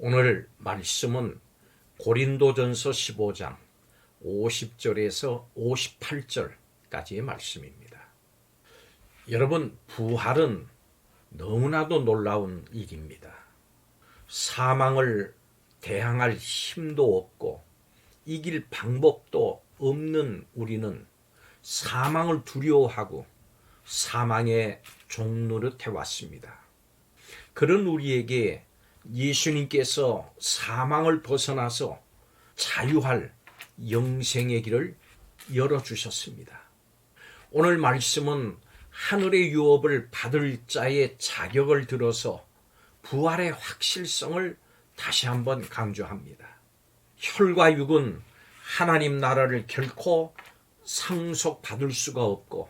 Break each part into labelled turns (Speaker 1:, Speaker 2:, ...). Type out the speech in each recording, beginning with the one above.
Speaker 1: 오늘 말씀은 고린도전서 15장 50절에서 58절까지의 말씀입니다. 여러분, 부활은 너무나도 놀라운 일입니다. 사망을 대항할 힘도 없고 이길 방법도 없는 우리는 사망을 두려워하고 사망의 종노릇해 왔습니다. 그런 우리에게 예수님께서 사망을 벗어나서 자유할 영생의 길을 열어주셨습니다. 오늘 말씀은 하늘의 유업을 받을 자의 자격을 들어서 부활의 확실성을 다시 한번 강조합니다. 혈과 육은 하나님 나라를 결코 상속받을 수가 없고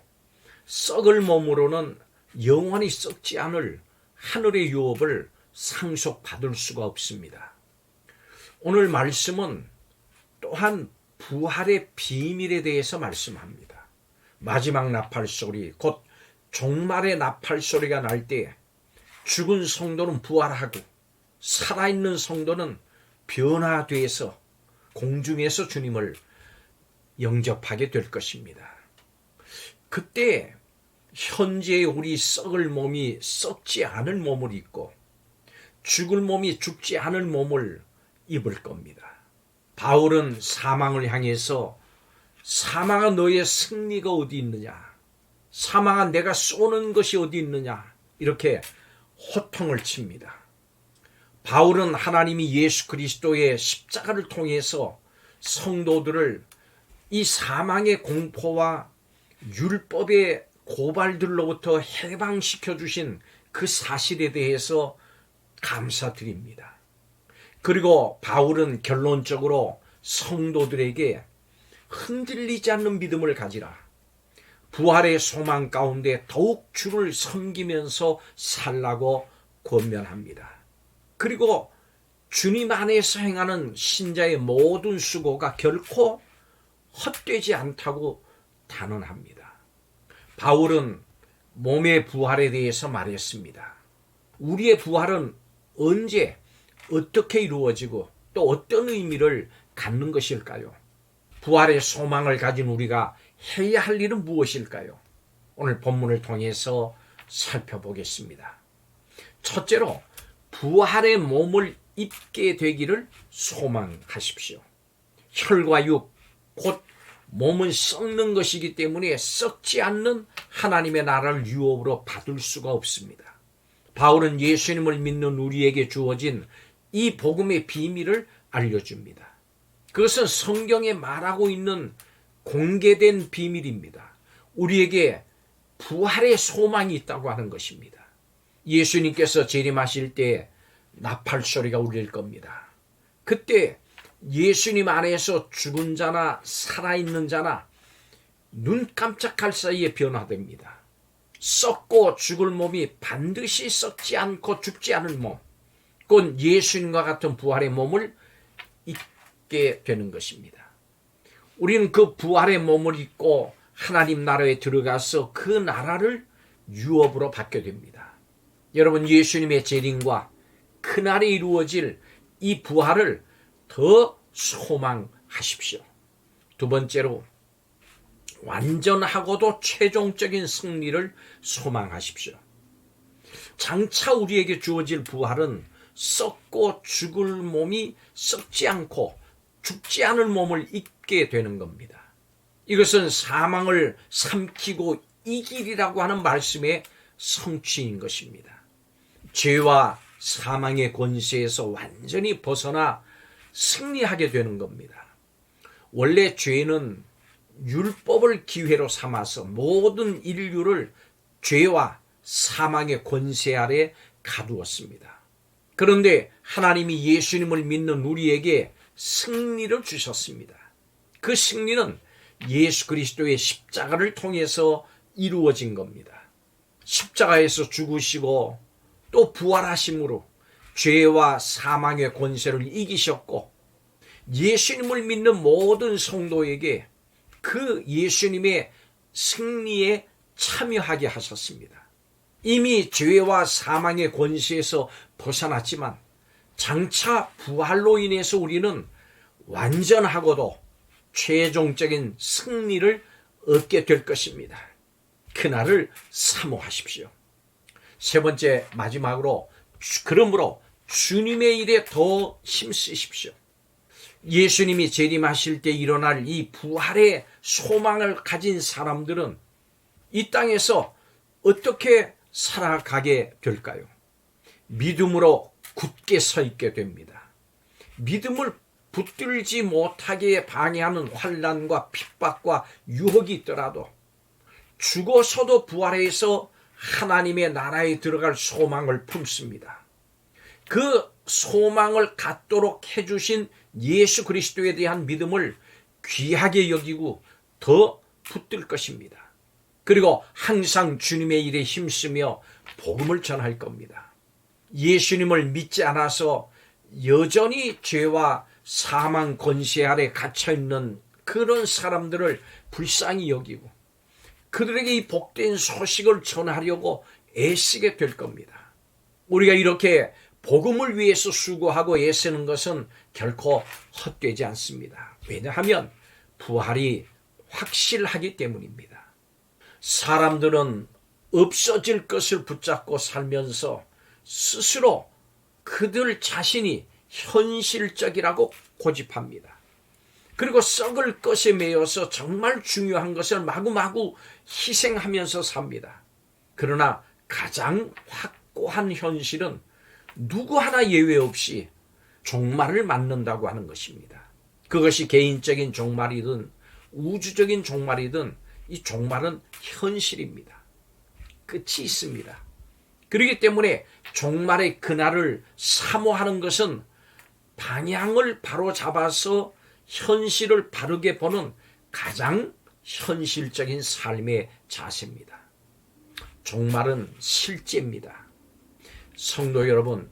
Speaker 1: 썩을 몸으로는 영원히 썩지 않을 하늘의 유업을 상속받을 수가 없습니다. 오늘 말씀은 또한 부활의 비밀에 대해서 말씀합니다. 마지막 나팔소리, 곧 종말의 나팔소리가 날 때 죽은 성도는 부활하고 살아있는 성도는 변화돼서 공중에서 주님을 영접하게 될 것입니다. 그때 현재의 우리 썩을 몸이 썩지 않을 몸을 입고 죽을 몸이 죽지 않을 몸을 입을 겁니다. 바울은 사망을 향해서 사망아 너의 승리가 어디 있느냐, 사망아 내가 쏘는 것이 어디 있느냐, 이렇게 호통을 칩니다. 바울은 하나님이 예수 그리스도의 십자가를 통해서 성도들을 이 사망의 공포와 율법의 고발들로부터 해방시켜 주신 그 사실에 대해서 감사드립니다. 그리고 바울은 결론적으로 성도들에게 흔들리지 않는 믿음을 가지라, 부활의 소망 가운데 더욱 주를 섬기면서 살라고 권면합니다. 그리고 주님 안에서 행하는 신자의 모든 수고가 결코 헛되지 않다고 단언합니다. 바울은 몸의 부활에 대해서 말했습니다. 우리의 부활은 언제 어떻게 이루어지고 또 어떤 의미를 갖는 것일까요? 부활의 소망을 가진 우리가 해야 할 일은 무엇일까요? 오늘 본문을 통해서 살펴보겠습니다. 첫째로 부활의 몸을 입게 되기를 소망하십시오. 혈과 육, 곧 몸은 썩는 것이기 때문에 썩지 않는 하나님의 나라를 유업으로 받을 수가 없습니다. 바울은 예수님을 믿는 우리에게 주어진 이 복음의 비밀을 알려줍니다. 그것은 성경에 말하고 있는 공개된 비밀입니다. 우리에게 부활의 소망이 있다고 하는 것입니다. 예수님께서 재림하실 때 나팔소리가 울릴 겁니다. 그때 예수님 안에서 죽은 자나 살아있는 자나 눈 깜짝할 사이에 변화됩니다. 썩고 죽을 몸이 반드시 썩지 않고 죽지 않을 몸, 곧 예수님과 같은 부활의 몸을 입게 되는 것입니다. 우리는 그 부활의 몸을 입고 하나님 나라에 들어가서 그 나라를 유업으로 받게 됩니다. 여러분, 예수님의 재림과 그날에 이루어질 이 부활을 더 소망하십시오. 두 번째로 완전하고도 최종적인 승리를 소망하십시오. 장차 우리에게 주어질 부활은 썩고 죽을 몸이 썩지 않고 죽지 않을 몸을 입게 되는 겁니다. 이것은 사망을 삼키고 이기리라고 하는 말씀의 성취인 것입니다. 죄와 사망의 권세에서 완전히 벗어나 승리하게 되는 겁니다. 원래 죄는 율법을 기회로 삼아서 모든 인류를 죄와 사망의 권세 아래 가두었습니다. 그런데 하나님이 예수님을 믿는 우리에게 승리를 주셨습니다. 그 승리는 예수 그리스도의 십자가를 통해서 이루어진 겁니다. 십자가에서 죽으시고 또 부활하심으로 죄와 사망의 권세를 이기셨고 예수님을 믿는 모든 성도에게 그 예수님의 승리에 참여하게 하셨습니다. 이미 죄와 사망의 권세에서 벗어났지만 장차 부활로 인해서 우리는 완전하고도 최종적인 승리를 얻게 될 것입니다. 그날을 사모하십시오. 세 번째, 마지막으로, 그러므로 주님의 일에 더 힘쓰십시오. 예수님이 재림하실 때 일어날 이 부활의 소망을 가진 사람들은 이 땅에서 어떻게 살아가게 될까요? 믿음으로 굳게 서 있게 됩니다. 믿음을 붙들지 못하게 방해하는 환난과 핍박과 유혹이 있더라도 죽어서도 부활해서 하나님의 나라에 들어갈 소망을 품습니다. 그 소망을 갖도록 해주신 예수 그리스도에 대한 믿음을 귀하게 여기고 더 붙들 것입니다. 그리고 항상 주님의 일에 힘쓰며 복음을 전할 겁니다. 예수님을 믿지 않아서 여전히 죄와 사망 권세 아래 갇혀있는 그런 사람들을 불쌍히 여기고 그들에게 이 복된 소식을 전하려고 애쓰게 될 겁니다. 우리가 이렇게 복음을 위해서 수고하고 애쓰는 것은 결코 헛되지 않습니다. 왜냐하면 부활이 확실하기 때문입니다. 사람들은 없어질 것을 붙잡고 살면서 스스로 그들 자신이 현실적이라고 고집합니다. 그리고 썩을 것에 매여서 정말 중요한 것을 마구마구 희생하면서 삽니다. 그러나 가장 확고한 현실은 누구 하나 예외 없이 종말을 맞는다고 하는 것입니다. 그것이 개인적인 종말이든 우주적인 종말이든 이 종말은 현실입니다. 끝이 있습니다. 그렇기 때문에 종말의 그날을 사모하는 것은 방향을 바로 잡아서 현실을 바르게 보는 가장 현실적인 삶의 자세입니다. 종말은 실제입니다. 성도 여러분,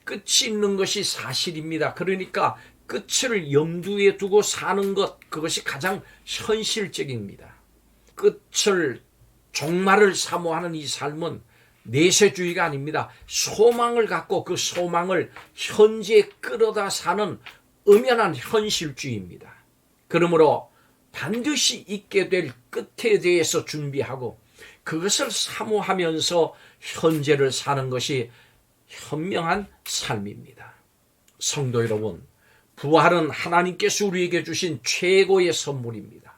Speaker 1: 끝이 있는 것이 사실입니다. 그러니까 끝을 염두에 두고 사는 것, 그것이 가장 현실적입니다. 종말을 사모하는 이 삶은 내세주의가 아닙니다. 소망을 갖고 그 소망을 현재에 끌어다 사는 엄연한 현실주의입니다. 그러므로 반드시 있게 될 끝에 대해서 준비하고 그것을 사모하면서 현재를 사는 것이 현명한 삶입니다. 성도 여러분, 부활은 하나님께서 우리에게 주신 최고의 선물입니다.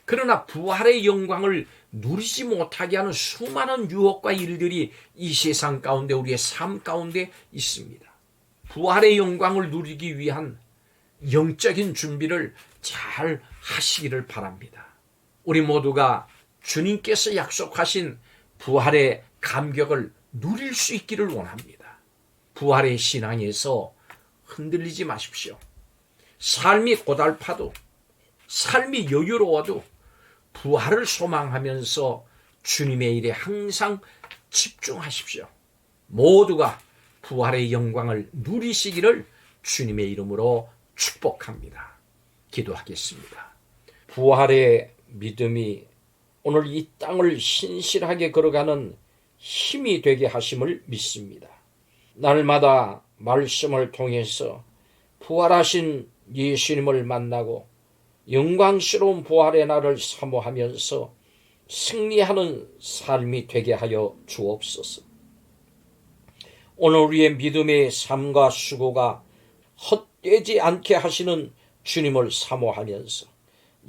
Speaker 1: 그러나 부활의 영광을 누리지 못하게 하는 수많은 유혹과 일들이 이 세상 가운데 우리의 삶 가운데 있습니다. 부활의 영광을 누리기 위한 영적인 준비를 잘 하시기를 바랍니다. 우리 모두가 주님께서 약속하신 부활의 감격을 누릴 수 있기를 원합니다. 부활의 신앙에서 흔들리지 마십시오. 삶이 고달파도 삶이 여유로워도 부활을 소망하면서 주님의 일에 항상 집중하십시오. 모두가 부활의 영광을 누리시기를 주님의 이름으로 축복합니다. 기도하겠습니다. 부활의 믿음이 오늘 이 땅을 신실하게 걸어가는 힘이 되게 하심을 믿습니다. 날마다 말씀을 통해서 부활하신 예수님을 만나고 영광스러운 부활의 날을 사모하면서 승리하는 삶이 되게 하여 주옵소서. 오늘 우리의 믿음의 삶과 수고가 헛되지 않게 하시는 주님을 사모하면서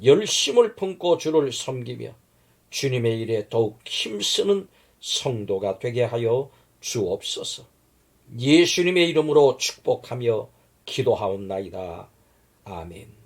Speaker 1: 열심을 품고 주를 섬기며 주님의 일에 더욱 힘쓰는 성도가 되게 하여 주옵소서. 예수님의 이름으로 축복하며 기도하옵나이다. 아멘.